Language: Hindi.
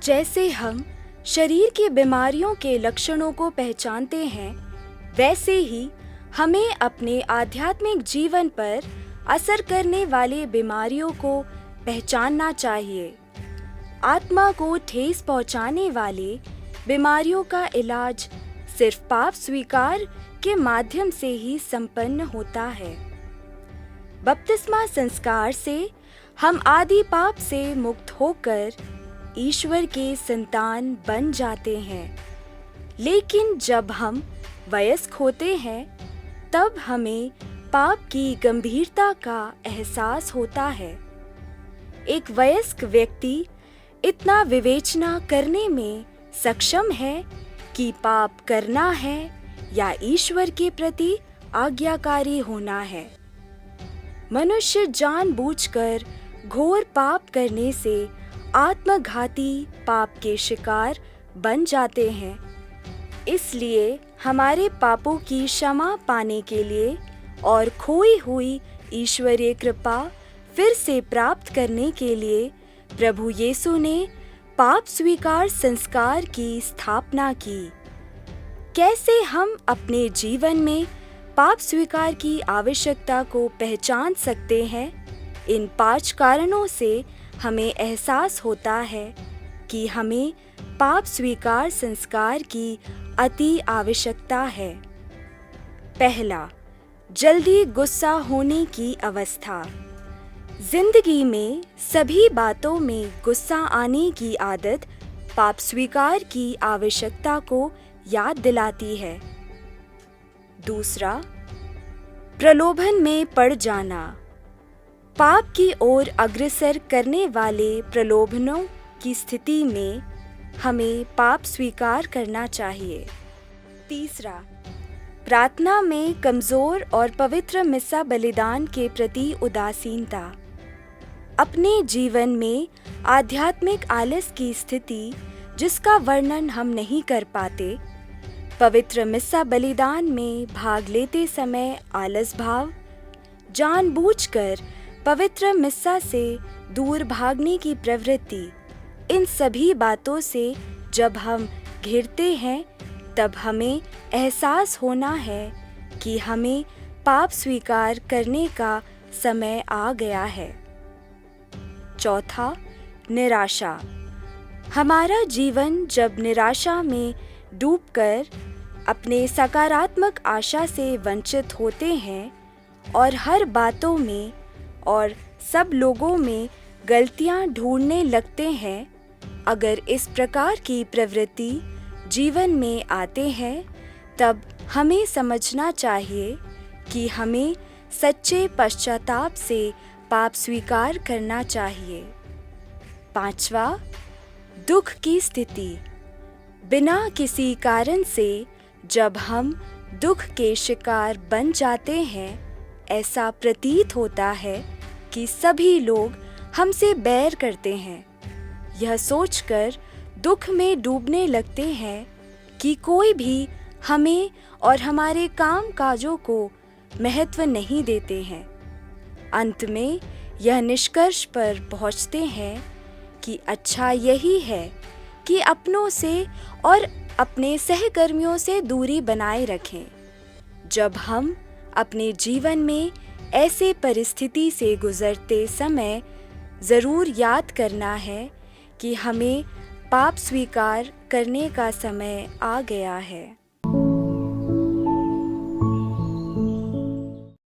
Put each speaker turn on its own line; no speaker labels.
जैसे हम शरीर की बीमारियों के लक्षणों को पहचानते हैं, वैसे ही हमें अपने आध्यात्मिक जीवन पर असर करने वाली बीमारियों को पहचानना चाहिए। आत्मा को ठेस पहुंचाने वाले बीमारियों का इलाज सिर्फ पाप स्वीकार के माध्यम से ही संपन्न होता है। बपतिस्मा संस्कार से हम आदि पाप से मुक्त होकर ईश्वर के संतान बन जाते हैं। लेकिन जब हम वयस्क होते हैं, तब हमें पाप की गंभीरता का एहसास होता है। एक वयस्क व्यक्ति इतना विवेचना करने में सक्षम है कि पाप करना है या ईश्वर के प्रति आज्ञाकारी होना है। मनुष्य जानबूझकर घोर पाप करने से आत्मघाती पाप के शिकार बन जाते हैं। इसलिए हमारे पापों की क्षमा पाने के लिए और खोई हुई ईश्वरीय कृपा फिर से प्राप्त करने के लिए प्रभु यीशु ने पाप स्वीकार संस्कार की स्थापना की। कैसे हम अपने जीवन में पाप स्वीकार की आवश्यकता को पहचान सकते हैं? इन 5 कारणों से हमें एहसास होता है कि हमें पाप स्वीकार संस्कार की अति आवश्यकता है। पहला, जल्दी गुस्सा होने की अवस्था। जिंदगी में सभी बातों में गुस्सा आने की आदत पाप स्वीकार की आवश्यकता को याद दिलाती है। दूसरा, प्रलोभन में पड़ जाना। पाप की ओर अग्रसर करने वाले प्रलोभनों की स्थिति में हमें पाप स्वीकार करना चाहिए। तीसरा, प्रार्थना में कमजोर और पवित्र मिस्सा बलिदान के प्रति उदासीनता। अपने जीवन में आध्यात्मिक आलस की स्थिति जिसका वर्णन हम नहीं कर पाते, पवित्र मिस्सा बलिदान में भाग लेते समय आलस भाव, जानबूझकर पवित्र मिस्सा से दूर भागने की प्रवृत्ति, इन सभी बातों से जब हम घिरते हैं, तब हमें एहसास होना है कि हमें पाप स्वीकार करने का समय आ गया है। चौथा, निराशा। हमारा जीवन जब निराशा में डूबकर अपने सकारात्मक आशा से वंचित होते हैं और हर बातों में और सब लोगों में गलतियां ढूंढने लगते हैं, अगर इस प्रकार की प्रवृत्ति जीवन में आते हैं, तब हमें समझना चाहिए कि हमें सच्चे पश्चाताप से पाप स्वीकार करना चाहिए। पांचवा, दुख की स्थिति। बिना किसी कारण से जब हम दुख के शिकार बन जाते हैं, ऐसा प्रतीत होता है कि सभी लोग हमसे बैर करते हैं। यह सोचकर दुख में डूबने लगते हैं कि कोई भी हमें और हमारे काम काजों को महत्व नहीं देते हैं। अंत में यह निष्कर्ष पर पहुंचते हैं कि अच्छा यही है कि अपनों से और अपने सहकर्मियों से दूरी बनाए रखें। जब हम अपने जीवन में ऐसे परिस्थिति से गुजरते समय ज़रूर याद करना है कि हमें पाप स्वीकार करने का समय आ गया है।